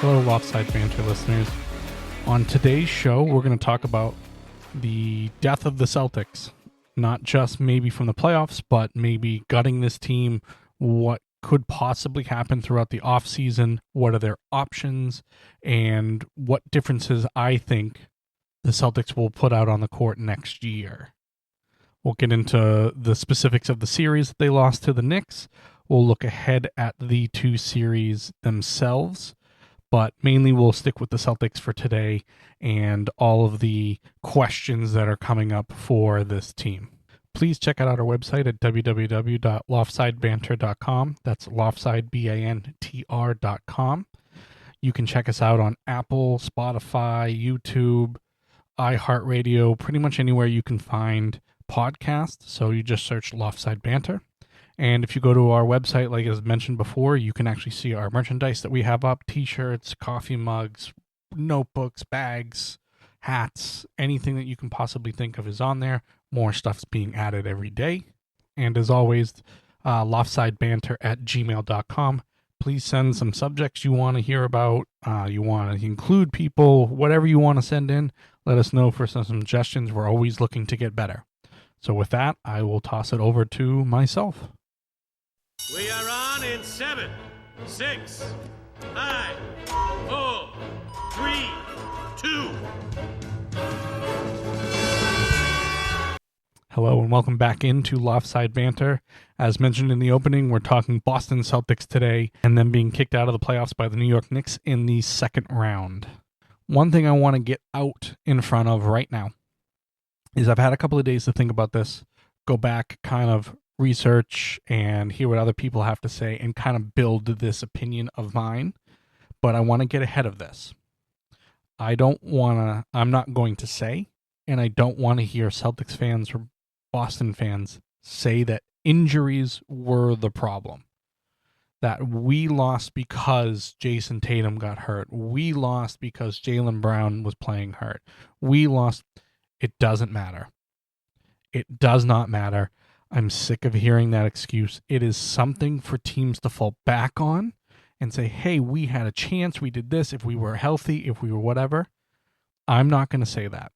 Hello, Loftside Bantr listeners. On today's show, we're going to talk about the death of the Celtics. Not just maybe from the playoffs, but maybe gutting this team, what could possibly happen throughout the offseason, what are their options, and what differences I think the Celtics will put out on the court next year. We'll get into the specifics of the series that they lost to the Knicks. We'll look ahead at the two series themselves. But mainly we'll stick with the Celtics for today and all of the questions that are coming up for this team. Please check out our website at www.loftsidebanter.com. That's loftside.bantr.com. You can check us out on Apple, Spotify, YouTube, iHeartRadio, pretty much anywhere you can find podcasts. So you just search Loftside Bantr. And if you go to our website, like as mentioned before, you can actually see our merchandise that we have up, t-shirts, coffee mugs, notebooks, bags, hats, anything that you can possibly think of is on there. More stuff's being added every day. And as always, loftsidebanter@gmail.com. Please send some subjects you want to hear about. You want to include people, whatever you want to send in. Let us know for some suggestions. We're always looking to get better. So with that, I will toss it over to myself. We are on in 7, 6, 5, 4, 3, 2. Hello and welcome back into Loftside Bantr. As mentioned in the opening, we're talking Boston Celtics today and them being kicked out of the playoffs by the New York Knicks in the second round. One thing I want to get out in front of right now is I've had a couple of days to think about this, go back, kind of research and hear what other people have to say and kind of build this opinion of mine. But I want to get ahead of this. I'm not going to say, and I don't want to hear Celtics fans or Boston fans say that injuries were the problem. That we lost because Jayson Tatum got hurt. We lost because Jaylen Brown was playing hurt. We lost. It doesn't matter. It does not matter. I'm sick of hearing that excuse. It is something for teams to fall back on and say, hey, we had a chance. We did this. If we were healthy, if we were whatever. I'm not going to say that.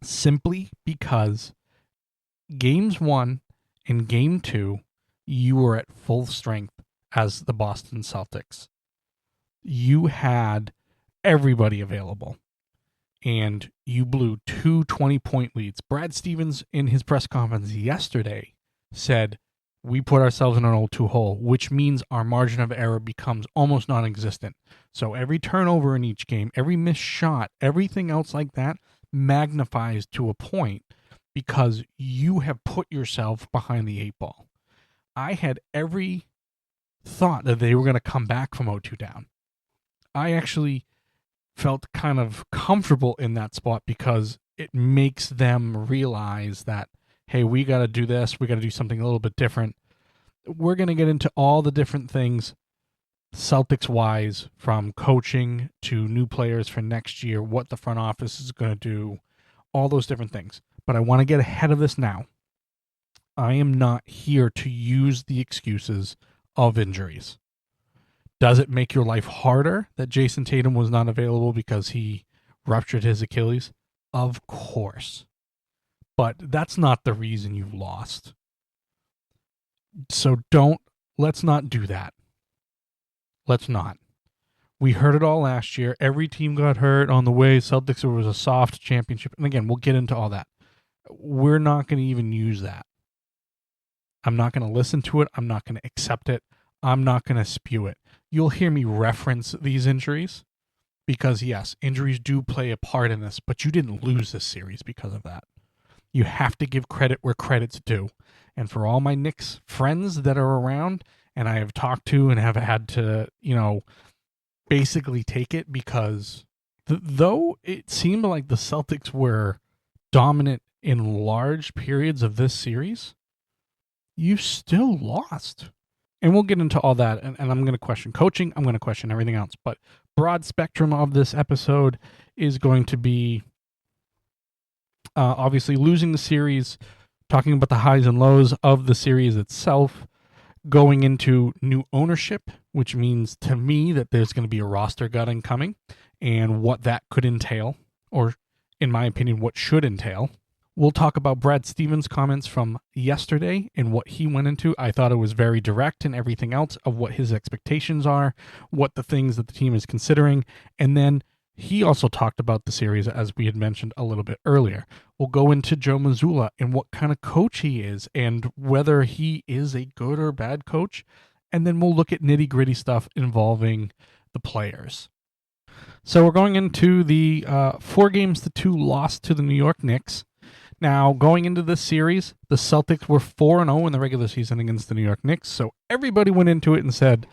Simply because games 1 and game 2, you were at full strength as the Boston Celtics. You had everybody available. And you blew 2 20-point leads. Brad Stevens, in his press conference yesterday, said, we put ourselves in an 0-2 hole, which means our margin of error becomes almost non-existent. So every turnover in each game, every missed shot, everything else like that magnifies to a point because you have put yourself behind the 8 ball. I had every thought that they were going to come back from 0-2 down. I actually felt kind of comfortable in that spot because it makes them realize that, hey, we got to do this. We got to do something a little bit different. We're going to get into all the different things Celtics-wise, from coaching to new players for next year, what the front office is going to do, all those different things. But I want to get ahead of this now. I am not here to use the excuses of injuries. Does it make your life harder that Jayson Tatum was not available because he ruptured his Achilles? Of course. But that's not the reason you lost. So let's not do that. Let's not. We heard it all last year. Every team got hurt on the way. Celtics, it was a soft championship. And again, we'll get into all that. We're not going to even use that. I'm not going to listen to it. I'm not going to accept it. I'm not going to spew it. You'll hear me reference these injuries because, yes, injuries do play a part in this, but you didn't lose this series because of that. You have to give credit where credit's due. And for all my Knicks friends that are around and I have talked to and have had to, basically take it because though it seemed like the Celtics were dominant in large periods of this series, you still lost. And we'll get into all that, and I'm going to question coaching. I'm going to question everything else. But broad spectrum of this episode is going to be obviously losing the series, talking about the highs and lows of the series itself, going into new ownership which means to me that there's going to be a roster gutting coming and what that could entail, or in my opinion, what should entail. We'll talk about Brad Stevens' comments from yesterday and what he went into. I thought it was very direct and everything else of what his expectations are, what the things that the team is considering, and then he also talked about the series, as we had mentioned a little bit earlier. We'll go into Joe Mazzulla and what kind of coach he is and whether he is a good or bad coach. And then we'll look at nitty-gritty stuff involving the players. So we're going into the 4-2 loss to the New York Knicks. Now, going into this series, the Celtics were 4-0 in the regular season against the New York Knicks. So everybody went into it and said,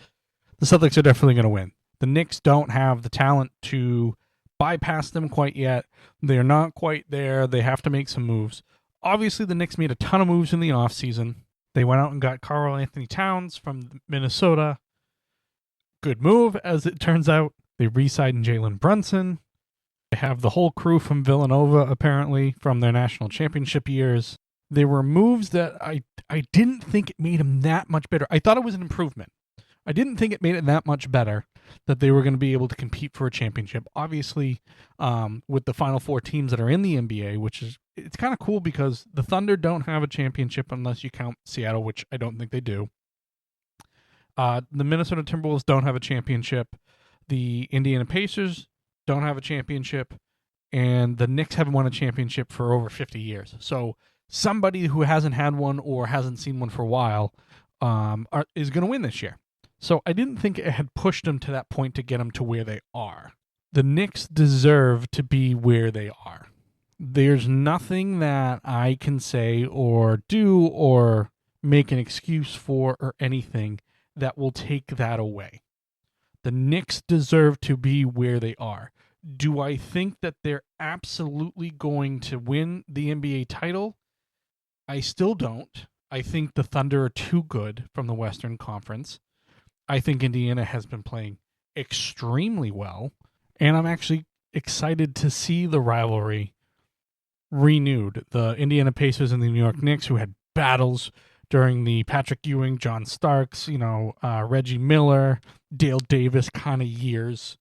the Celtics are definitely going to win. The Knicks don't have the talent to bypass them quite yet. They're not quite there. They have to make some moves. Obviously, the Knicks made a ton of moves in the offseason. They went out and got Karl-Anthony Towns from Minnesota. Good move, as it turns out. They re-signed Jalen Brunson. They have the whole crew from Villanova, apparently, from their national championship years. There were moves that I didn't think it made them that much better. I thought it was an improvement. I didn't think it made it that much better that they were going to be able to compete for a championship. Obviously, with the Final Four teams that are in the NBA, which is, it's kind of cool because the Thunder don't have a championship unless you count Seattle, which I don't think they do. The Minnesota Timberwolves don't have a championship. The Indiana Pacers don't have a championship. And the Knicks haven't won a championship for over 50 years. So somebody who hasn't had one or hasn't seen one for a while is going to win this year. So I didn't think it had pushed them to that point to get them to where they are. The Knicks deserve to be where they are. There's nothing that I can say or do or make an excuse for or anything that will take that away. The Knicks deserve to be where they are. Do I think that they're absolutely going to win the NBA title? I still don't. I think the Thunder are too good from the Western Conference. I think Indiana has been playing extremely well, and I'm actually excited to see the rivalry renewed. The Indiana Pacers and the New York Knicks, who had battles during the Patrick Ewing, John Starks, Reggie Miller, Dale Davis kind of years.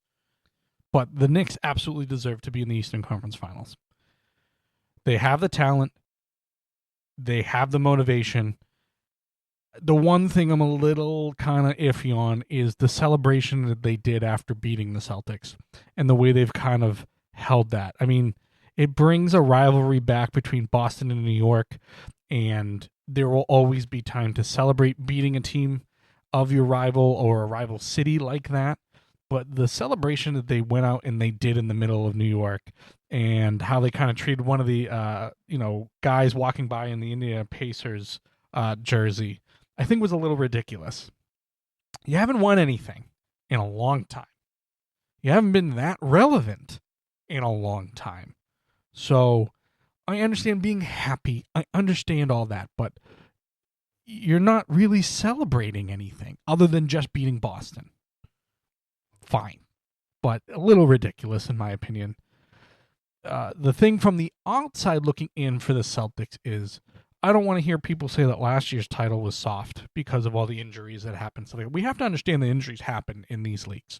But the Knicks absolutely deserve to be in the Eastern Conference Finals. They have the talent. They have the motivation. The one thing I'm a little kind of iffy on is the celebration that they did after beating the Celtics and the way they've kind of held that. I mean, it brings a rivalry back between Boston and New York, and there will always be time to celebrate beating a team of your rival or a rival city like that. But the celebration that they went out and they did in the middle of New York and how they kind of treated one of the guys walking by in the Indiana Pacers jersey, I think was a little ridiculous. You haven't won anything in a long time. You haven't been that relevant in a long time. So I understand being happy. I understand all that, but you're not really celebrating anything other than just beating Boston. Fine, but a little ridiculous in my opinion. The thing from the outside looking in for the Celtics is I don't want to hear people say that last year's title was soft because of all the injuries that happened. So we have to understand the injuries happen in these leagues.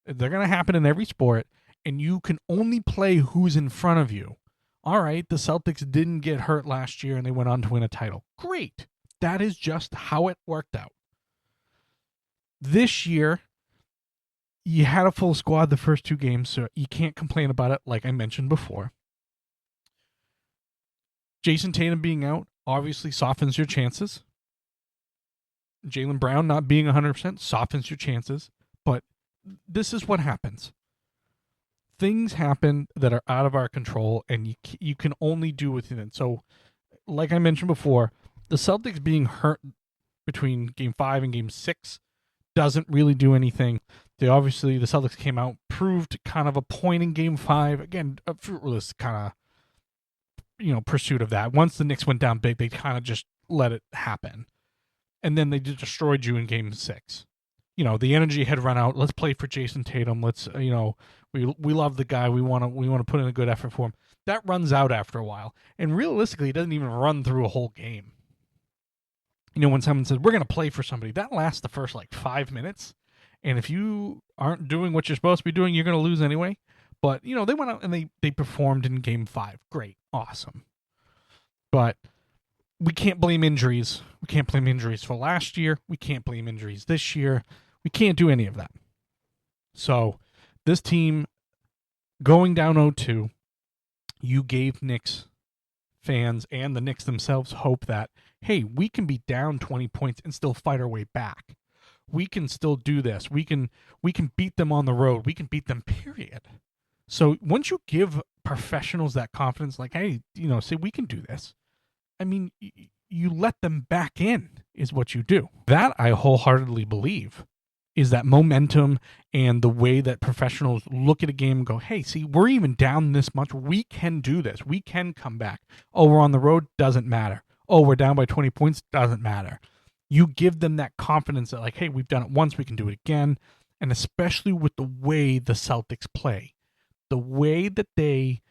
They're going to happen in every sport, and you can only play who's in front of you. All right, the Celtics didn't get hurt last year, and they went on to win a title. Great. That is just how it worked out. This year, you had a full squad the first 2 games, so you can't complain about it like I mentioned before. Jayson Tatum being out obviously softens your chances. Jaylen Brown not being 100% softens your chances. But this is what happens. Things happen that are out of our control, and you can only do within it. So, like I mentioned before, the Celtics being hurt between Game 5 and Game 6 doesn't really do anything. The Celtics came out, proved kind of a point in Game 5. Again, a fruitless kind of pursuit of that. Once the Knicks went down big, they kind of just let it happen. And then they just destroyed you in Game 6. The energy had run out. Let's play for Jayson Tatum. Let's, we love the guy. We want to put in a good effort for him. That runs out after a while. And realistically, it doesn't even run through a whole game. when someone says, we're going to play for somebody, that lasts the first 5 minutes. And if you aren't doing what you're supposed to be doing, you're going to lose anyway. But, they went out and they performed in game 5. Great. Awesome. But we can't blame injuries. We can't blame injuries for last year. We can't blame injuries this year. We can't do any of that. So this team going down 0-2, you gave Knicks fans and the Knicks themselves hope that, hey, we can be down 20 points and still fight our way back. We can still do this. We can beat them on the road. We can beat them, period. So once you give professionals that confidence, hey, say we can do this, I mean, you let them back in is what you do. That I wholeheartedly believe is that momentum and the way that professionals look at a game and go, hey, see, we're even down this much. We can do this. We can come back. Oh, we're on the road. Doesn't matter. Oh, we're down by 20 points. Doesn't matter. You give them that confidence that hey, we've done it once. We can do it again. And especially with the way the Celtics play, the way that they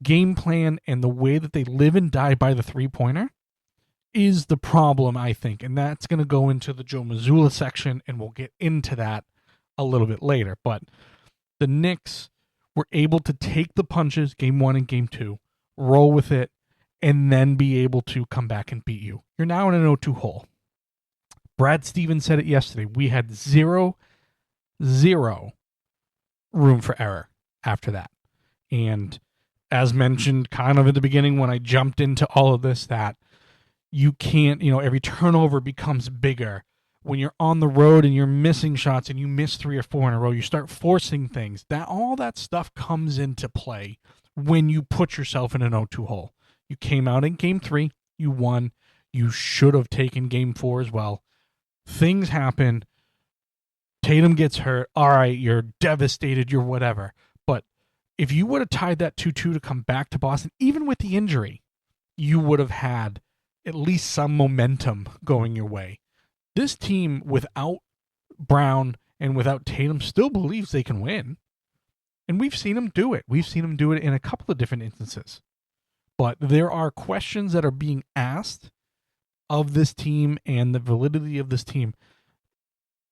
game plan and the way that they live and die by the three-pointer is the problem, I think. And that's going to go into the Joe Mazzulla section, and we'll get into that a little bit later. But the Knicks were able to take the punches, game 1 and game 2, roll with it, and then be able to come back and beat you. You're now in an 0-2 hole. Brad Stevens said it yesterday. We had zero room for error after that. And as mentioned kind of at the beginning when I jumped into all of this, that you can't, every turnover becomes bigger. When you're on the road and you're missing shots and you miss 3 or 4 in a row, you start forcing things. All that stuff comes into play when you put yourself in an 0-2 hole. You came out in game 3, you won. You should have taken game 4 as well. Things happen. Tatum gets hurt. All right, you're devastated, you're whatever. But if you would have tied that 2-2 to come back to Boston, even with the injury, you would have had at least some momentum going your way. This team, without Brown and without Tatum, still believes they can win. And we've seen them do it. We've seen them do it in a couple of different instances. But there are questions that are being asked of this team and the validity of this team.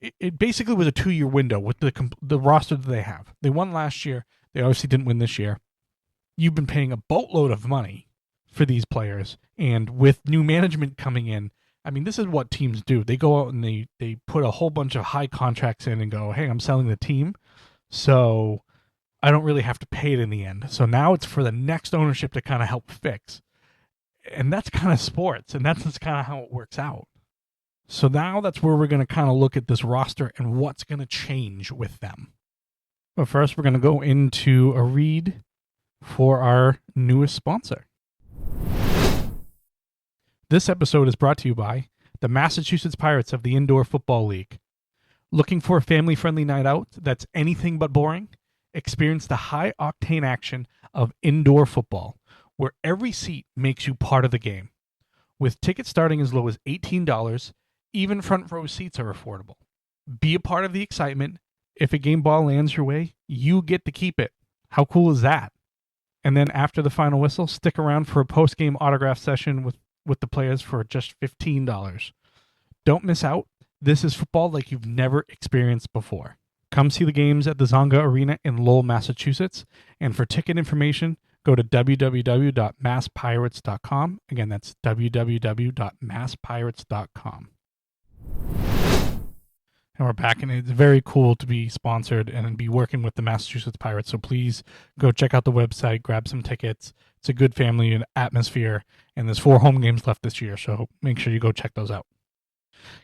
It basically was a 2-year window with the roster that they have. They won last year. They obviously didn't win this year. You've been paying a boatload of money for these players. And with new management coming in, I mean, this is what teams do. They go out and they put a whole bunch of high contracts in and go, hey, I'm selling the team, so I don't really have to pay it in the end. So now it's for the next ownership to kind of help fix. And that's kind of sports, and that's just kind of how it works out. So now that's where we're going to kind of look at this roster and what's going to change with them. But first, we're going to go into a read for our newest sponsor. This episode is brought to you by the Massachusetts Pirates of the Indoor Football League. Looking for a family-friendly night out that's anything but boring? Experience the high-octane action of indoor football, where every seat makes you part of the game. With tickets starting as low as $18, even front row seats are affordable. Be a part of the excitement. If a game ball lands your way, you get to keep it. How cool is that? And then after the final whistle, stick around for a post-game autograph session with the players for just $15. Don't miss out. This is football like you've never experienced before. Come see the games at the Zonga Arena in Lowell, Massachusetts. And for ticket information, go to www.masspirates.com. Again, that's www.masspirates.com. And we're back, and it's very cool to be sponsored and be working with the Massachusetts Pirates. So please go check out the website, grab some tickets. It's a good family atmosphere, and there's 4 home games left this year, so make sure you go check those out.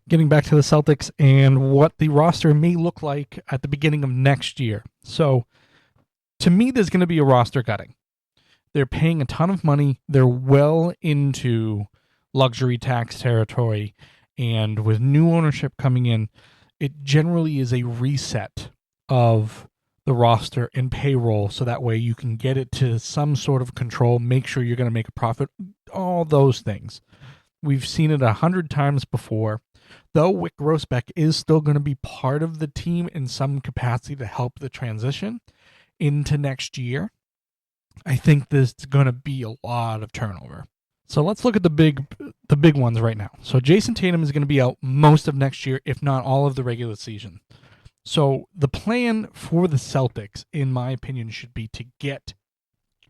Getting back to the Celtics and what the roster may look like at the beginning of next year. So to me, there's going to be a roster gutting. They're paying a ton of money. They're well into luxury tax territory, and with new ownership coming in, it generally is a reset of the roster and payroll, so that way you can get it to some sort of control, make sure you're going to make a profit, all those things. We've seen it 100 times before. Though Wick Grossbeck is still going to be part of the team in some capacity to help the transition into next year, I think there's going to be a lot of turnover. So let's look at the the big ones right now. So Jayson Tatum is going to be out most of next year, if not all of the regular season. So the plan for the Celtics, in my opinion, should be to get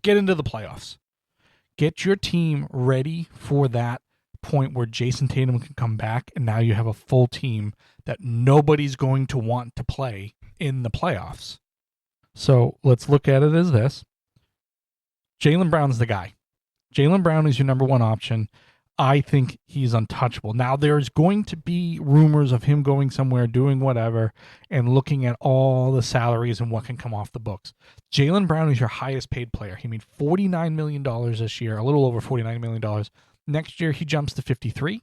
into the playoffs. Get your team ready for that point where Jayson Tatum can come back, and now you have a full team that nobody's going to want to play in the playoffs. So let's look at it as this. Jaylen Brown's the guy. Jaylen Brown is your number one option. I think he's untouchable. Now, there's going to be rumors of him going somewhere, doing whatever, and looking at all the salaries and what can come off the books. Jaylen Brown is your highest paid player. He made $49 million this year, a little over $49 million. Next year, he jumps to 53,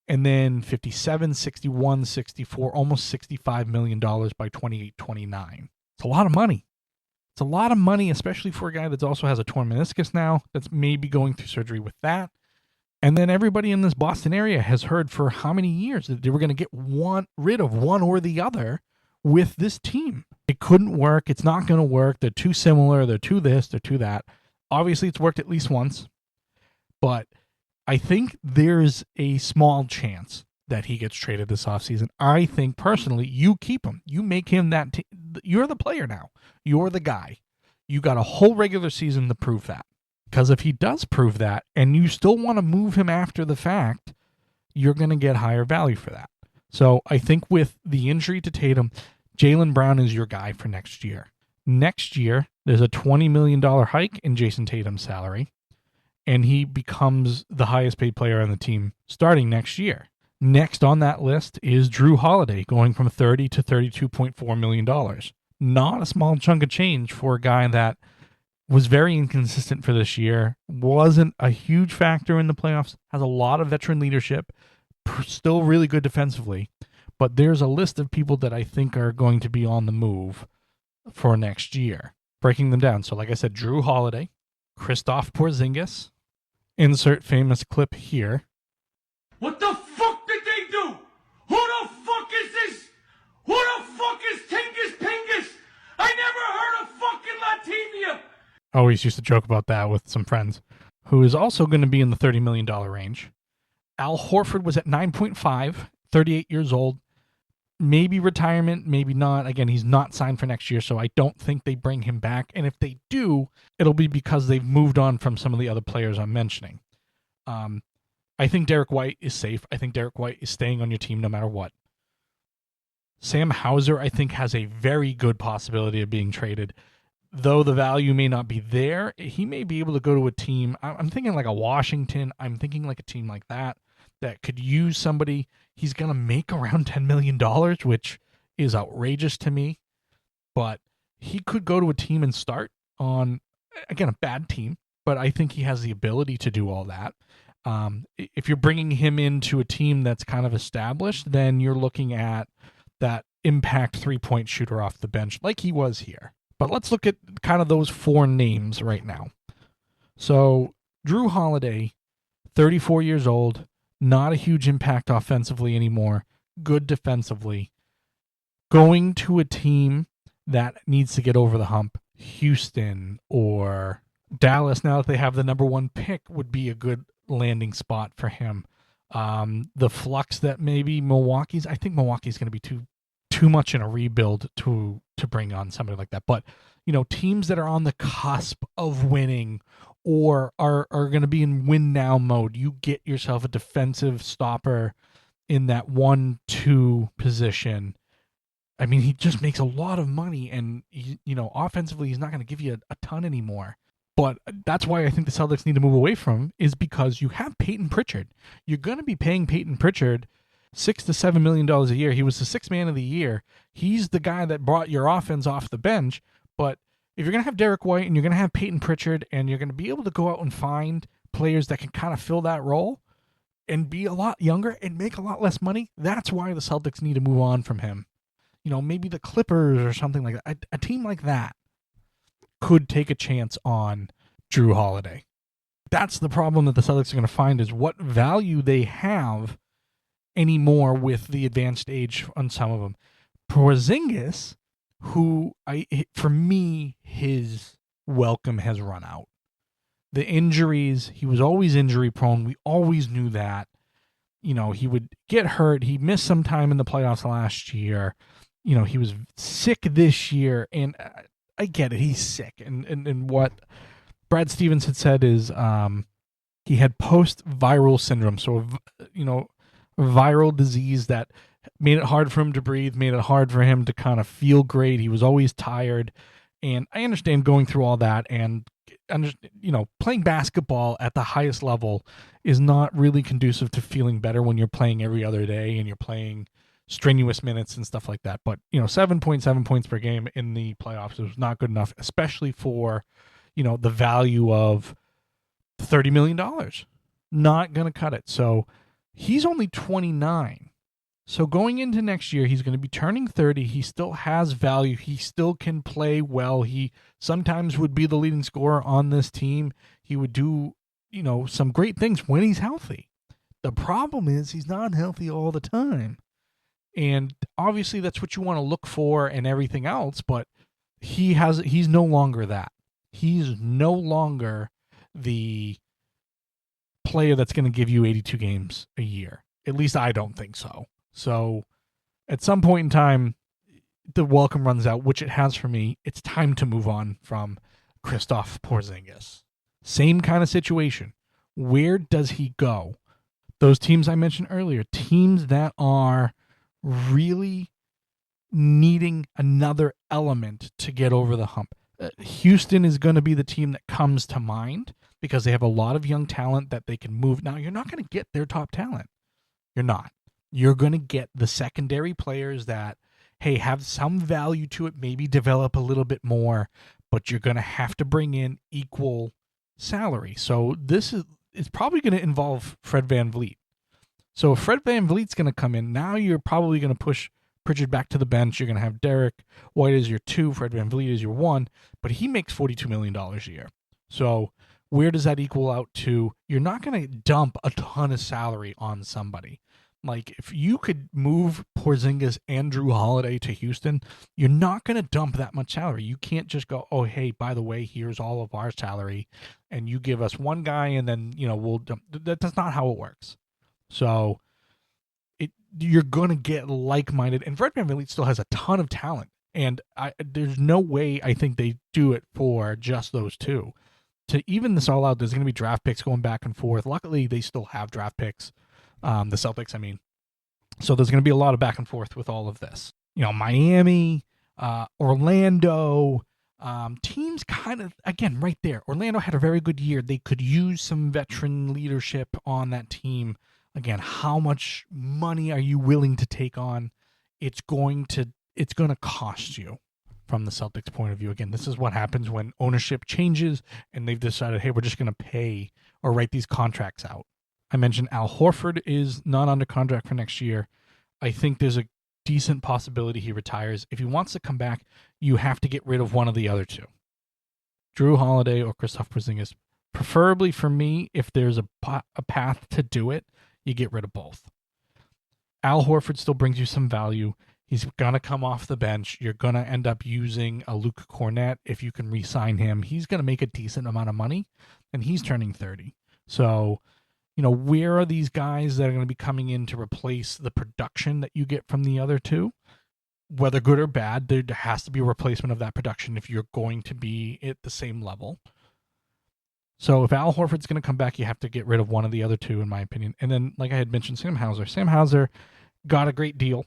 and then 57, 61, 64, almost $65 million by 28, 29. It's a lot of money. It's a lot of money, especially for a guy that also has a torn meniscus now, that's maybe going through surgery with that. And then everybody in this Boston area has heard for how many years that they were going to get rid of one or the other with this team. It couldn't work. It's not going to work. They're too similar. They're too this. They're too that. Obviously, it's worked at least once. But I think there's a small chance that he gets traded this offseason. I think, personally, you keep him. You make him that you're the player now. You're the guy. You got a whole regular season to prove that. Because if he does prove that, and you still want to move him after the fact, you're going to get higher value for that. So I think with the injury to Tatum, Jaylen Brown is your guy for next year. Next year, there's a $20 million hike in Jayson Tatum's salary, and he becomes the highest paid player on the team starting next year. Next on that list is Jrue Holiday, going from $30 to $32.4 million. Not a small chunk of change for a guy that was very inconsistent for this year, wasn't a huge factor in the playoffs, has a lot of veteran leadership, still really good defensively, but there's a list of people that I think are going to be on the move for next year. Breaking them down. So like I said, Jrue Holiday, Kristaps Porzingis, insert famous clip here. What the fuck did they do? Who the fuck is this? Who the fuck is Tingus Pingus? I never heard of fucking Latvia. Always used to joke about that with some friends. Who is also going to be in the $30 million range. Al Horford was at 9.5, 38 years old. Maybe retirement, maybe not. Again, he's not signed for next year, so I don't think they bring him back. And if they do, it'll be because they've moved on from some of the other players I'm mentioning. I think Derek White is safe. I think Derek White is staying on your team no matter what. Sam Hauser, I think, has a very good possibility of being traded. Though the value may not be there, he may be able to go to a team. I'm thinking like a Washington. I'm thinking like a team like that could use somebody. He's going to make around $10 million, which is outrageous to me. But he could go to a team and start on, again, a bad team. But I think he has the ability to do all that. If you're bringing him into a team that's kind of established, then you're looking at that impact three-point shooter off the bench like he was here. But let's look at kind of those four names right now. So Jrue Holiday, 34 years old, not a huge impact offensively anymore, good defensively. Going to a team that needs to get over the hump, Houston or Dallas, now that they have the number one pick, would be a good landing spot for him. The flux that maybe I think Milwaukee's going to be too much in a rebuild to bring on somebody like that. But, teams that are on the cusp of winning or are going to be in win now mode, you get yourself a defensive stopper in that 1-2 position. I mean, he just makes a lot of money, and offensively, he's not going to give you a ton anymore. But that's why I think the Celtics need to move away from him, is because you have Peyton Pritchard. You're going to be paying Peyton Pritchard $6 to $7 million a year. He was the sixth man of the year. He's the guy that brought your offense off the bench. But if you're going to have Derek White and you're going to have Peyton Pritchard and you're going to be able to go out and find players that can kind of fill that role and be a lot younger and make a lot less money, that's why the Celtics need to move on from him. Maybe the Clippers or something like that. A team like that could take a chance on Jrue Holiday. That's the problem that the Celtics are going to find, is what value they have anymore with the advanced age on some of them. Porzingis, for me, his welcome has run out. the injuries, he was always injury prone. We always knew that. He would get hurt. He missed some time in the playoffs last year. He was sick this year, and I get it. He's sick. And what Brad Stevens had said is he had post-viral syndrome. So, viral disease that made it hard for him to breathe, made it hard for him to kind of feel great. He was always tired. And I understand going through all that, and playing basketball at the highest level is not really conducive to feeling better when you're playing every other day and you're playing strenuous minutes and stuff like that. But 7.7 points per game in the playoffs was not good enough, especially for the value of $30 million. Not gonna cut it. So he's only 29. So going into next year, he's going to be turning 30. He still has value. He still can play well. He sometimes would be the leading scorer on this team. He would do, some great things when he's healthy. The problem is he's not healthy all the time. And obviously that's what you want to look for and everything else, but he's no longer that. He's no longer the player that's going to give you 82 games a year. At least I don't think so. So at some point in time, the welcome runs out, which it has for me. It's time to move on from Kristaps Porzingis. Same kind of situation. Where does he go? Those teams I mentioned earlier, teams that are really needing another element to get over the hump. Houston is going to be the team that comes to mind because they have a lot of young talent that they can move. Now, you're not going to get their top talent. You're not. You're going to get the secondary players that, hey, have some value to it, maybe develop a little bit more, but you're going to have to bring in equal salary. So it's probably going to involve Fred VanVleet. So if Fred VanVleet's going to come in, now you're probably going to push Pritchard back to the bench. You're going to have Derek White as your 2, Fred VanVleet as your 1, but he makes $42 million a year. So where does that equal out to? You're not going to dump a ton of salary on somebody. Like, if you could move Porzingis and Drew Holiday to Houston, you're not going to dump that much salary. You can't just go, oh, hey, by the way, here's all of our salary, and you give us one guy, and then, we'll dump. That's not how it works. So you're going to get like-minded, and Fred VanVleet still has a ton of talent, and there's no way I think they do it for just those two. To even this all out, there's going to be draft picks going back and forth. Luckily, they still have draft picks. The Celtics, I mean. So there's going to be a lot of back and forth with all of this. Miami, Orlando, teams kind of, again, right there. Orlando had a very good year. They could use some veteran leadership on that team. Again, how much money are you willing to take on? It's going to cost you from the Celtics' point of view. Again, this is what happens when ownership changes and they've decided, hey, we're just going to pay or write these contracts out. I mentioned Al Horford is not under contract for next year. I think there's a decent possibility he retires. If he wants to come back, you have to get rid of one of the other two. Drew Holiday or Kristaps Porzingis. Preferably for me, if there's a path to do it, you get rid of both. Al Horford still brings you some value. He's going to come off the bench. You're going to end up using a Luke Cornett if you can re-sign him. He's going to make a decent amount of money, and he's turning 30. So, where are these guys that are going to be coming in to replace the production that you get from the other two? Whether good or bad, there has to be a replacement of that production if you're going to be at the same level. So if Al Horford's going to come back, you have to get rid of one of the other two, in my opinion. And then, like I had mentioned, Sam Hauser. Sam Hauser got a great deal.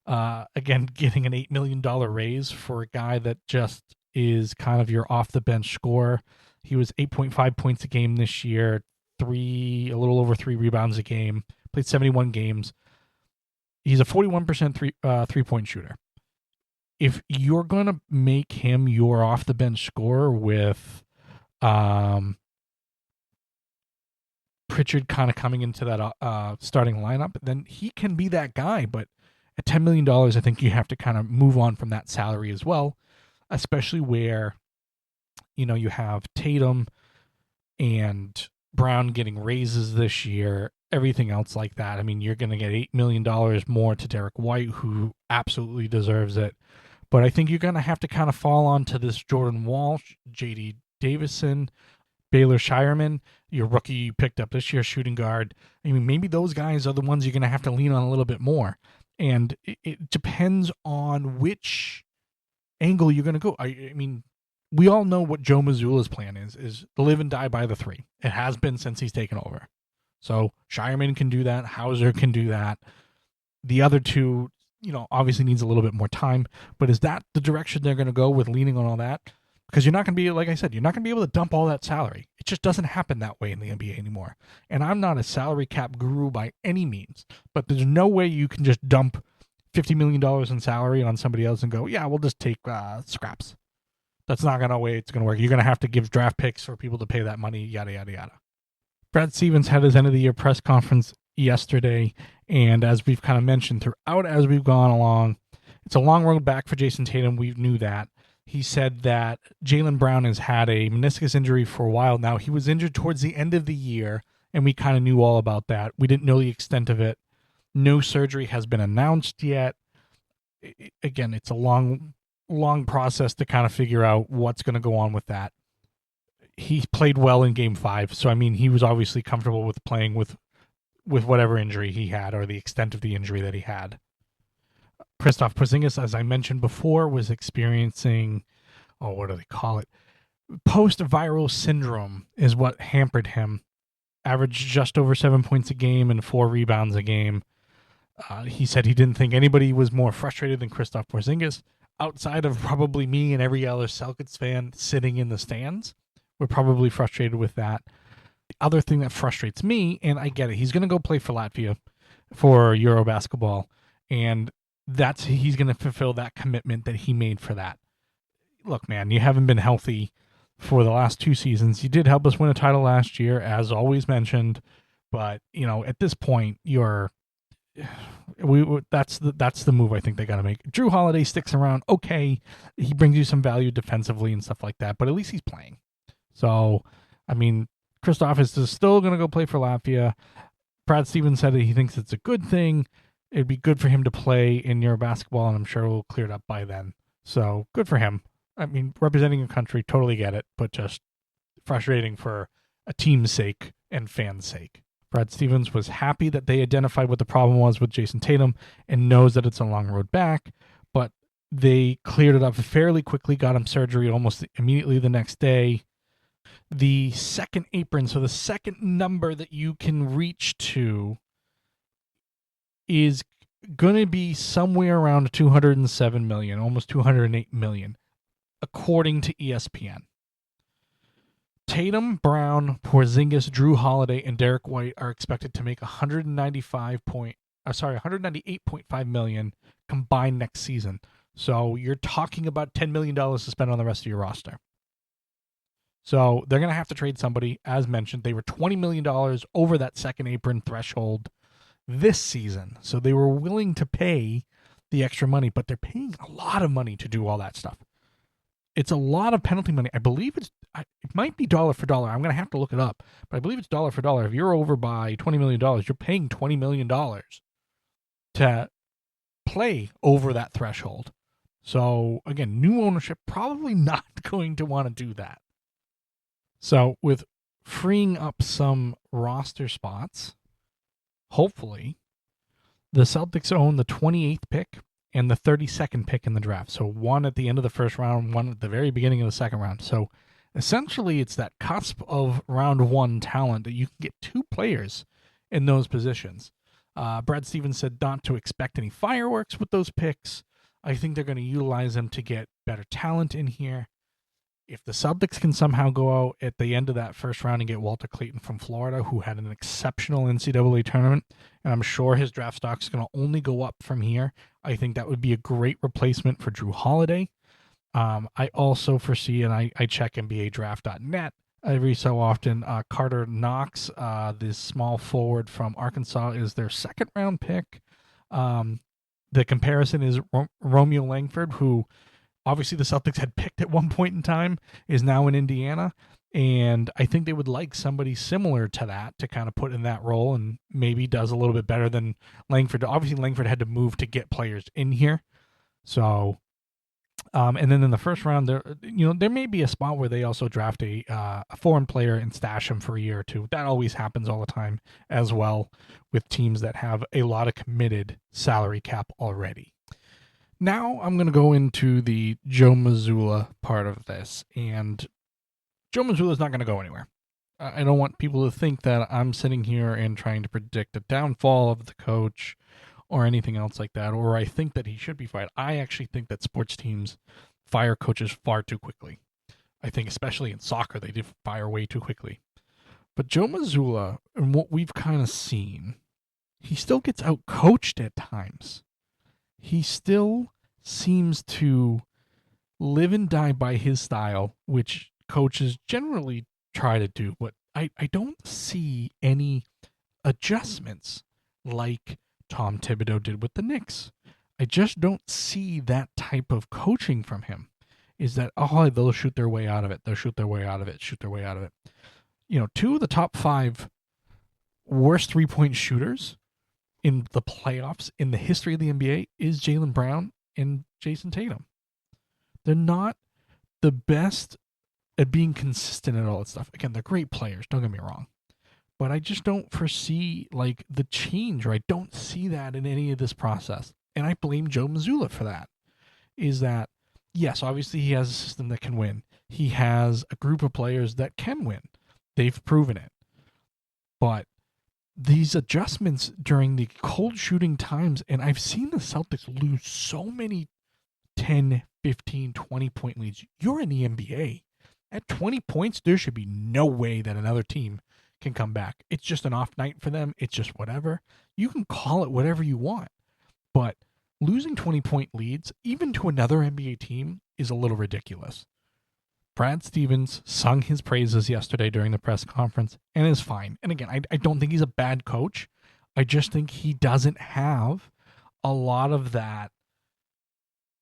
Again, getting an $8 million raise for a guy that just is kind of your off-the-bench scorer. He was 8.5 points a game this year, a little over 3 rebounds a game, played 71 games. He's a 41% three-point shooter. If you're going to make him your off-the-bench scorer with Pritchard kind of coming into that starting lineup, then he can be that guy. But at $10 million, I think you have to kind of move on from that salary as well, especially where, you have Tatum and Brown getting raises this year, everything else like that. I mean, you're going to get $8 million more to Derek White, who absolutely deserves it. But I think you're going to have to kind of fall onto this Jordan Walsh, J.D. Davison, Baylor Shireman, your rookie you picked up this year, shooting guard. I mean, maybe those guys are the ones you're going to have to lean on a little bit more. And it depends on which angle you're going to go. I mean, we all know what Joe Mazzulla's plan is live and die by the three. It has been since he's taken over. So Shireman can do that. Hauser can do that. The other two, obviously needs a little bit more time. But is that the direction they're going to go with leaning on all that? Because you're not going to be, like I said, you're not going to be able to dump all that salary. It just doesn't happen that way in the NBA anymore. And I'm not a salary cap guru by any means, but there's no way you can just dump $50 million in salary on somebody else and go, yeah, we'll just take scraps. That's not going to way it's going to work. You're going to have to give draft picks for people to pay that money, yada, yada, yada. Brad Stevens had his end-of-the-year press conference yesterday, and as we've kind of mentioned throughout as we've gone along, it's a long road back for Jayson Tatum. We knew that. He said that Jaylen Brown has had a meniscus injury for a while now. He was injured towards the end of the year, and we kind of knew all about that. We didn't know the extent of it. No surgery has been announced yet. Again, it's a long process to kind of figure out what's going to go on with that. He played well in Game 5, so, I mean, he was obviously comfortable with playing with whatever injury he had or the extent of the injury that he had. Kristaps Porzingis, as I mentioned before, was experiencing, what do they call it? Post-viral syndrome is what hampered him. Averaged just over 7 points a game and 4 rebounds a game. He said he didn't think anybody was more frustrated than Kristaps Porzingis, outside of probably me and every other Celtics fan sitting in the stands. We're probably frustrated with that. The other thing that frustrates me, and I get it, he's going to go play for Latvia for Euro basketball, and he's going to fulfill that commitment that he made for that. Look, man, you haven't been healthy for the last 2 seasons. You did help us win a title last year, as always mentioned, but at this point, that's the move I think they got to make. Jrue Holiday sticks around. Okay, he brings you some value defensively and stuff like that, but at least he's playing. So, I mean, Kristaps is still going to go play for Latvia. Brad Stevens said that he thinks it's a good thing. It'd be good for him to play in Euro basketball, and I'm sure we'll clear it up by then. So, good for him. I mean, representing a country, totally get it, but just frustrating for a team's sake and fans' sake. Brad Stevens was happy that they identified what the problem was with Jayson Tatum and knows that it's a long road back, but they cleared it up fairly quickly, got him surgery almost immediately the next day. The second apron, so the second number that you can reach to, is going to be somewhere around 207 million, almost 208 million, according to ESPN. Tatum, Brown, Porzingis, Jrue Holiday, and Derek White are expected to make 198.5 million combined next season. So you're talking about $10 million to spend on the rest of your roster. So they're going to have to trade somebody. As mentioned, they were $20 million over that second apron threshold this season. So they were willing to pay the extra money, but they're paying a lot of money to do all that stuff. It's a lot of penalty money. I believe it might be dollar for dollar. I'm going to have to look it up, but I believe it's dollar for dollar. If you're over by $20 million, you're paying $20 million to play over that threshold. So again, new ownership probably not going to want to do that. So with freeing up some roster spots, hopefully, the Celtics own the 28th pick and the 32nd pick in the draft. So one at the end of the first round, one at the very beginning of the second round. So essentially it's that cusp of round one talent that you can get 2 players in those positions. Brad Stevens said not to expect any fireworks with those picks. I think they're going to utilize them to get better talent in here. If the Celtics can somehow go out at the end of that first round and get Walter Clayton from Florida, who had an exceptional NCAA tournament, and I'm sure his draft stock is going to only go up from here, I think that would be a great replacement for Jrue Holiday. I also foresee, and I check NBADraft.net every so often, Carter Knox, this small forward from Arkansas, is their second round pick. The comparison is Romeo Langford, who obviously the Celtics had picked at one point in time, is now in Indiana. And I think they would like somebody similar to that to kind of put in that role and maybe does a little bit better than Langford. Obviously, Langford had to move to get players in here. So And then in the first round, there may be a spot where they also draft a foreign player and stash him for a year or two. That always happens all the time as well with teams that have a lot of committed salary cap already. Now I'm going to go into the Joe Mazzulla part of this, and Joe Mazzulla is not going to go anywhere. I don't want people to think that I'm sitting here and trying to predict a downfall of the coach or anything else like that, or I think that he should be fired. I actually think that sports teams fire coaches far too quickly. I think especially in soccer, they did fire way too quickly. But Joe Mazzulla, and what we've kind of seen, he still gets out-coached at times. He still seems to live and die by his style, which coaches generally try to do. But I don't see any adjustments like Tom Thibodeau did with the Knicks. I just don't see that type of coaching from him. Is that, they'll shoot their way out of it. They'll shoot their way out of it, shoot their way out of it. Two of the top 5 worst three-point shooters in the playoffs in the history of the NBA is Jaylen Brown and Jayson Tatum. They're not the best at being consistent at all that stuff. Again, they're great players, don't get me wrong. But I just don't foresee the change, or I don't see that in any of this process. And I blame Joe Mazzulla for that. Is that, yes, obviously he has a system that can win. He has a group of players that can win. They've proven it. But these adjustments during the cold shooting times, and I've seen the Celtics lose so many 10, 15, 20-point leads. You're in the NBA. At 20 points, there should be no way that another team can come back. It's just an off night for them. It's just whatever. You can call it whatever you want. But losing 20-point leads, even to another NBA team, is a little ridiculous. Brad Stevens sung his praises yesterday during the press conference and is fine. And again, I don't think he's a bad coach. I just think he doesn't have a lot of that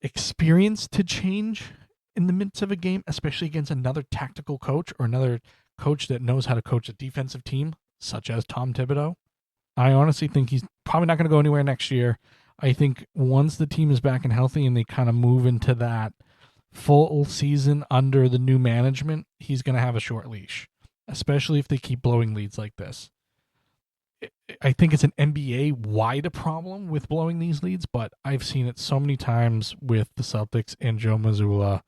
experience to change in the midst of a game, especially against another tactical coach or another coach that knows how to coach a defensive team, such as Tom Thibodeau. I honestly think he's probably not going to go anywhere next year. I think once the team is back and healthy and they kind of move into that full season under the new management, he's going to have a short leash, especially if they keep blowing leads like this. I think it's an NBA-wide problem with blowing these leads, but I've seen it so many times with the Celtics and Joe Mazzulla,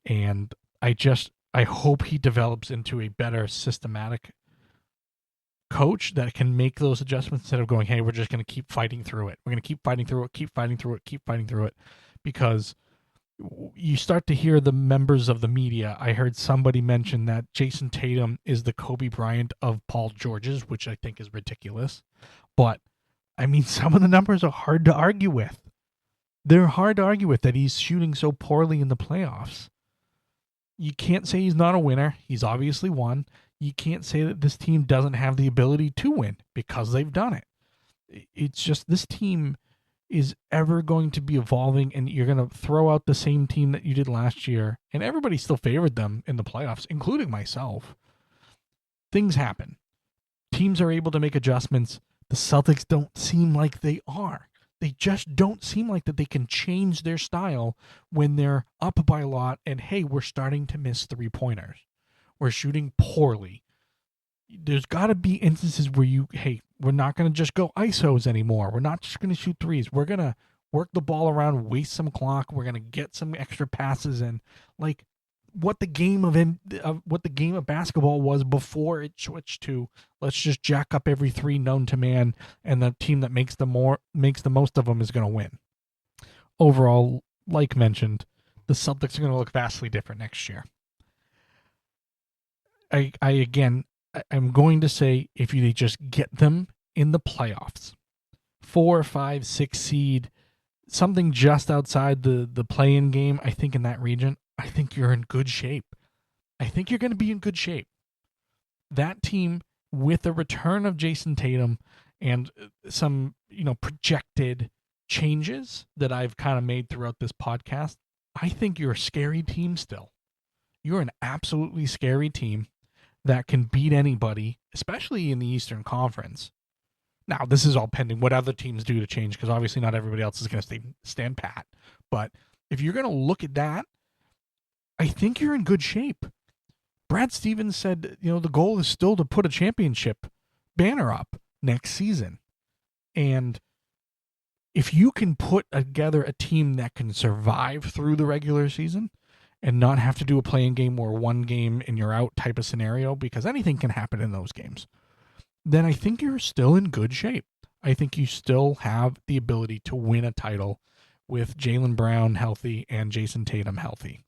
and I hope he develops into a better systematic coach that can make those adjustments instead of going, hey, we're just going to keep fighting through it. We're going to keep fighting through it, keep fighting through it, keep fighting through it, because you start to hear the members of the media. I heard somebody mention that Jayson Tatum is the Kobe Bryant of Paul George's, which I think is ridiculous. But, I mean, some of the numbers are hard to argue with. They're hard to argue with that he's shooting so poorly in the playoffs. You can't say he's not a winner. He's obviously won. You can't say that this team doesn't have the ability to win because they've done it. It's just this team is ever going to be evolving, and you're going to throw out the same team that you did last year, and everybody still favored them in the playoffs, including myself. Things happen. Teams are able to make adjustments. The Celtics don't seem like they are. They just don't seem like that they can change their style when they're up by a lot and, hey, we're starting to miss three-pointers. We're shooting poorly. There's got to be instances where we're not going to just go ISOs anymore. We're not just going to shoot threes. We're going to work the ball around, waste some clock. We're going to get some extra passes in, like what the game of basketball was before it switched to let's just jack up every three known to man, and the team that makes the most of them is going to win. Overall, like mentioned, the Celtics are going to look vastly different next year. I'm going to say if they just get them in the playoffs, 4, 5, 6 seed, something just outside the play-in game, I think in that region, I think you're in good shape. I think you're going to be in good shape. That team, with the return of Jayson Tatum and some, projected changes that I've kind of made throughout this podcast, I think you're a scary team still. You're an absolutely scary team that can beat anybody, especially in the Eastern Conference. Now, this is all pending what other teams do to change, because obviously not everybody else is going to stand pat. But If you're going to look at that, I think you're in good shape. Brad Stevens said, the goal is still to put a championship banner up next season. And if you can put together a team that can survive through the regular season and not have to do a playing game or one game and you're out type of scenario, because anything can happen in those games, then I think you're still in good shape. I think you still have the ability to win a title with Jaylen Brown healthy and Jayson Tatum healthy.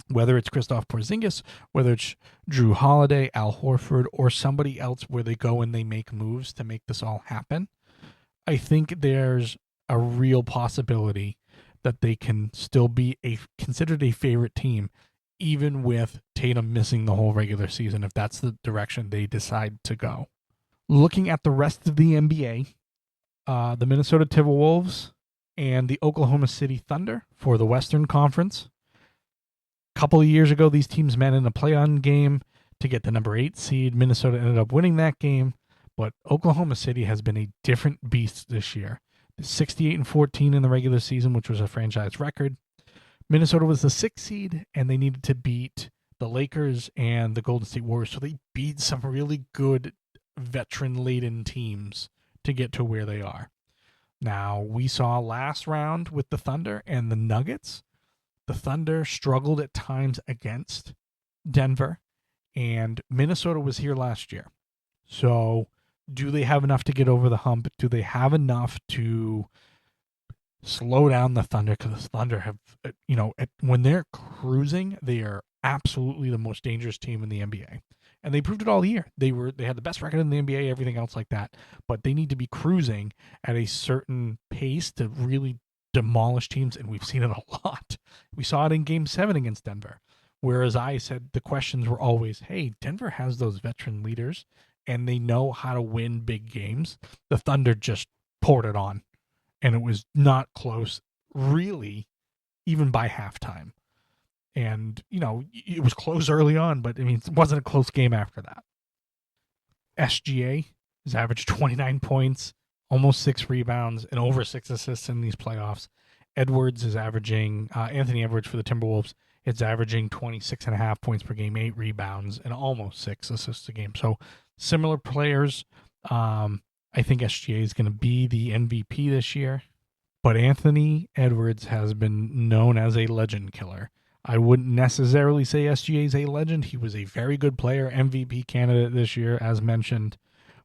Whether it's Kristaps Porzingis, whether it's Drew Holiday, Al Horford, or somebody else where they go and they make moves to make this all happen, I think there's a real possibility that they can still be considered a favorite team, even with Tatum missing the whole regular season, if that's the direction they decide to go. Looking at the rest of the NBA, the Minnesota Timberwolves and the Oklahoma City Thunder for the Western Conference. A couple of years ago, these teams met in a play-on game to get the number 8 seed. Minnesota ended up winning that game, but Oklahoma City has been a different beast this year. 68-14 in the regular season, which was a franchise record. Minnesota was the 6th seed, and they needed to beat the Lakers and the Golden State Warriors, so they beat some really good veteran-laden teams to get to where they are. Now, we saw last round with the Thunder and the Nuggets. The Thunder struggled at times against Denver, and Minnesota was here last year. So do they have enough to get over the hump? Do they have enough to slow down the Thunder? Because the Thunder have, when they're cruising, they are absolutely the most dangerous team in the NBA. And they proved it all year. They had the best record in the NBA, everything else like that. But they need to be cruising at a certain pace to really demolish teams, and we've seen it a lot. We saw it in Game 7 against Denver, whereas I said the questions were always, hey, Denver has those veteran leaders, and they know how to win big games. The Thunder just poured it on, and it was not close, really, even by halftime. And, it was close early on, but, it wasn't a close game after that. SGA has averaged 29 points, almost 6 rebounds, and over 6 assists in these playoffs. Edwards is averaging, Anthony Edwards for the Timberwolves, it's averaging 26.5 points per game, 8 rebounds, and almost 6 assists a game. So similar players. I think SGA is going to be the MVP this year. But Anthony Edwards has been known as a legend killer. I wouldn't necessarily say SGA is a legend. He was a very good player, MVP candidate this year, as mentioned.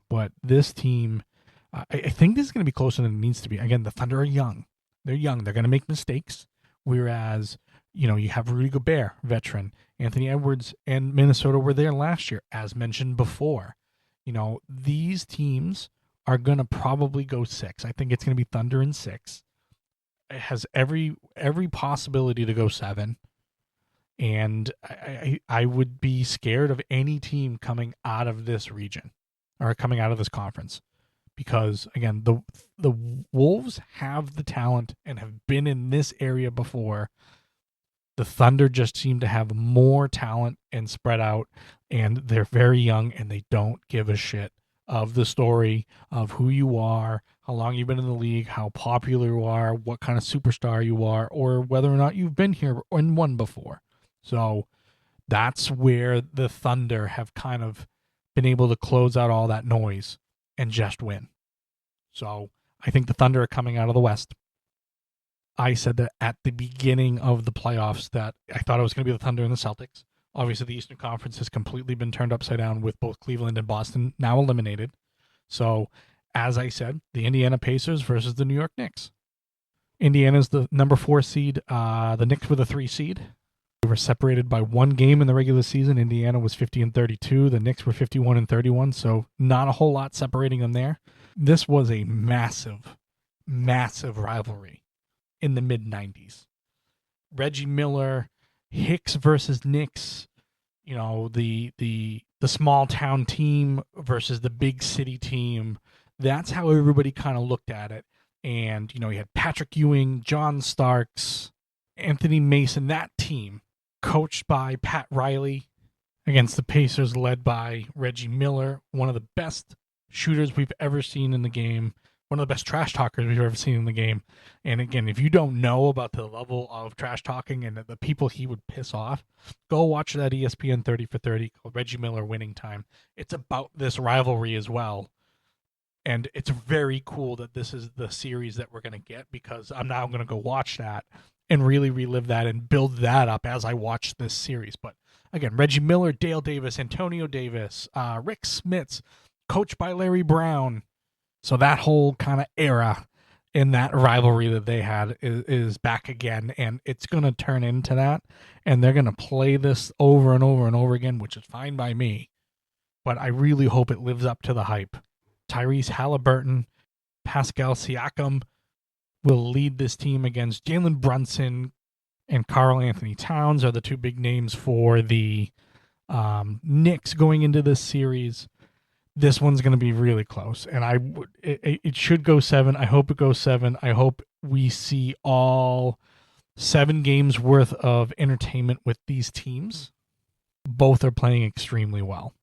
But this team, I think this is going to be closer than it needs to be. Again, the Thunder are young. They're young. They're going to make mistakes. Whereas, you have Rudy Gobert, veteran. Anthony Edwards and Minnesota were there last year, as mentioned before. These teams are going to probably go 6. I think it's going to be Thunder in 6. It has every possibility to go 7. And I would be scared of any team coming out of this region or coming out of this conference. Because, again, the Wolves have the talent and have been in this area before. The Thunder just seem to have more talent and spread out, and they're very young, and they don't give a shit of the story of who you are, how long you've been in the league, how popular you are, what kind of superstar you are, or whether or not you've been here and won before. So that's where the Thunder have kind of been able to close out all that noise and just win. So I think the Thunder are coming out of the West. I said that at the beginning of the playoffs that I thought it was going to be the Thunder and the Celtics. Obviously, the Eastern Conference has completely been turned upside down with both Cleveland and Boston now eliminated. So, as I said, the Indiana Pacers versus the New York Knicks. Indiana's the number 4 seed. The Knicks were the 3 seed. They were separated by 1 game in the regular season. Indiana was 50-32. The Knicks were 51-31, so not a whole lot separating them there. This was a massive, massive rivalry in the mid-90s. Reggie Miller, Hicks versus Knicks, the small town team versus the big city team. That's how everybody kind of looked at it. And, you had Patrick Ewing, John Starks, Anthony Mason, that team, coached by Pat Riley, against the Pacers led by Reggie Miller, one of the best shooters we've ever seen in the game, one of the best trash talkers we've ever seen in the game. And again, if you don't know about the level of trash talking and the people he would piss off, go watch that ESPN 30 for 30 called Reggie Miller Winning Time. It's about this rivalry as well. And it's very cool that this is the series that we're going to get, because I'm now going to go watch that and really relive that and build that up as I watch this series. But again, Reggie Miller, Dale Davis, Antonio Davis, Rick Smits, coached by Larry Brown. So that whole kind of era in that rivalry that they had is back again, and it's going to turn into that, and they're going to play this over and over and over again, which is fine by me. But I really hope it lives up to the hype. Tyrese Halliburton, Pascal Siakam will lead this team against Jalen Brunson and Karl Anthony Towns are the two big names for the Knicks going into this series. This one's going to be really close, and it should go 7. I hope it goes 7. I hope we see all 7 games worth of entertainment with these teams. Both are playing extremely well.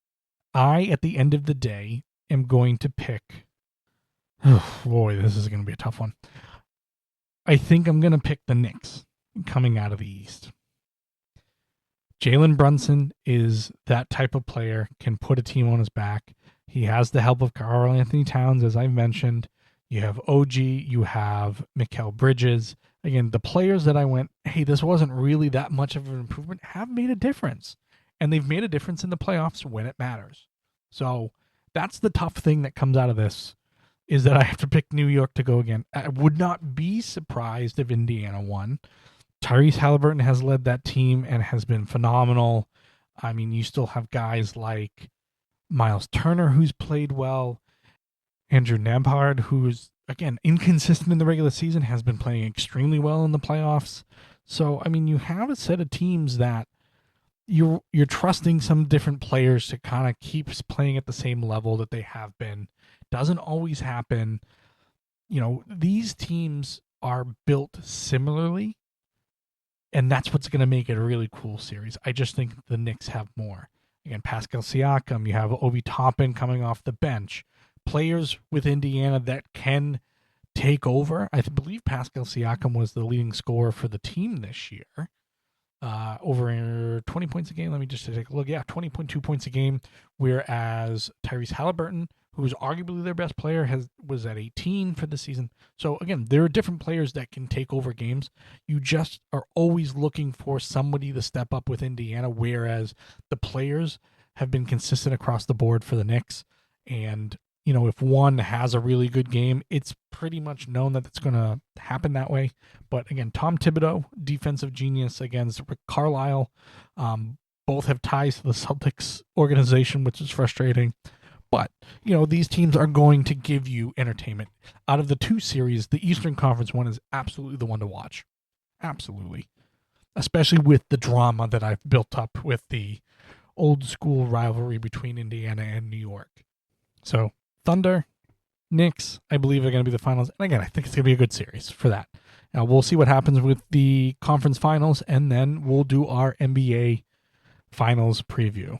At the end of the day, am going to pick... Oh, boy, this is going to be a tough one. I think I'm going to pick the Knicks coming out of the East. Jalen Brunson is that type of player, can put a team on his back. He has the help of Karl Anthony Towns, as I've mentioned. You have OG, you have Mikal Bridges. Again, the players that I went, hey, this wasn't really that much of an improvement, have made a difference. And they've made a difference in the playoffs when it matters. So that's the tough thing that comes out of this, is that I have to pick New York to go again. I would not be surprised if Indiana won. Tyrese Halliburton has led that team and has been phenomenal. I mean, you still have guys like Miles Turner, who's played well. Andrew Nembhard, who's, again, inconsistent in the regular season, has been playing extremely well in the playoffs. So, I mean, you have a set of teams that you're trusting some different players to kind of keep playing at the same level that they have been. Doesn't always happen. You know, these teams are built similarly, and that's what's going to make it a really cool series. I just think the Knicks have more. Again, Pascal Siakam, you have Obi Toppin coming off the bench. Players with Indiana that can take over. I believe Pascal Siakam was the leading scorer for the team this year. Over 20 points a game. Let me just take a look. Yeah, 20.2 points a game. Whereas Tyrese Halliburton, who is arguably their best player, was at 18 for the season. So again, there are different players that can take over games. You just are always looking for somebody to step up with Indiana, whereas the players have been consistent across the board for the Knicks. And, you know, if one has a really good game, it's pretty much known that it's going to happen that way. But again, Tom Thibodeau, defensive genius against Rick Carlisle. Both have ties to the Celtics organization, which is frustrating. But, you know, these teams are going to give you entertainment. Out of the two series, the Eastern Conference one is absolutely the one to watch. Absolutely. Especially with the drama that I've built up with the old school rivalry between Indiana and New York. So, Thunder, Knicks, I believe are going to be the finals. And again, I think it's going to be a good series for that. Now, we'll see what happens with the conference finals, and then we'll do our NBA finals preview.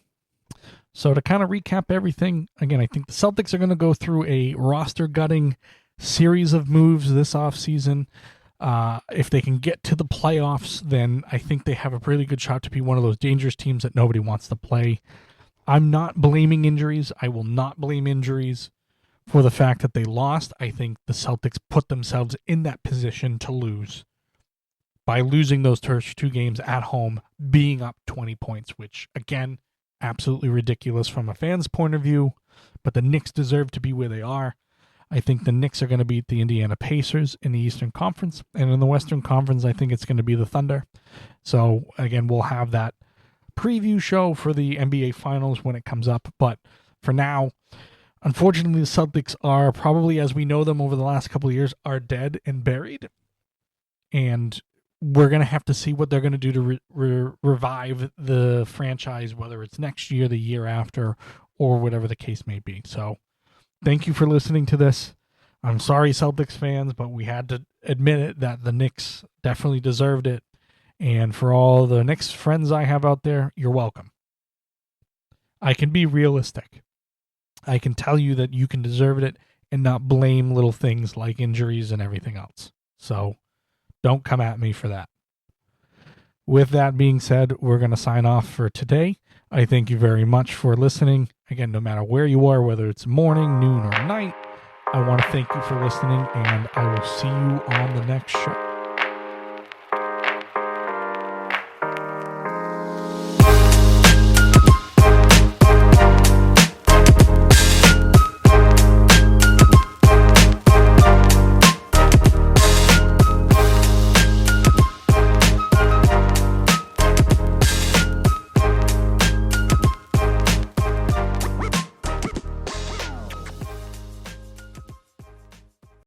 So to kind of recap everything, again, I think the Celtics are going to go through a roster-gutting series of moves this offseason. If they can get to the playoffs, then I think they have a really good shot to be one of those dangerous teams that nobody wants to play. I'm not blaming injuries. I will not blame injuries for the fact that they lost. I think the Celtics put themselves in that position to lose by losing those first 2 games at home, being up 20 points, which, again, absolutely ridiculous from a fan's point of view, but the Knicks deserve to be where they are. I think the Knicks are going to beat the Indiana Pacers in the Eastern Conference, and in the Western Conference, I think it's going to be the Thunder. So, again, we'll have that preview show for the NBA Finals when it comes up, but for now, unfortunately, the Celtics are probably, as we know them over the last couple of years, are dead and buried, and we're going to have to see what they're going to do to revive the franchise, whether it's next year, the year after, or whatever the case may be. So thank you for listening to this. I'm sorry, Celtics fans, but we had to admit it that the Knicks definitely deserved it. And for all the Knicks friends I have out there, you're welcome. I can be realistic. I can tell you that you can deserve it, and not blame little things like injuries and everything else. So don't come at me for that. With that being said, we're going to sign off for today. I thank you very much for listening. Again, no matter where you are, whether it's morning, noon, or night, I want to thank you for listening, and I will see you on the next show.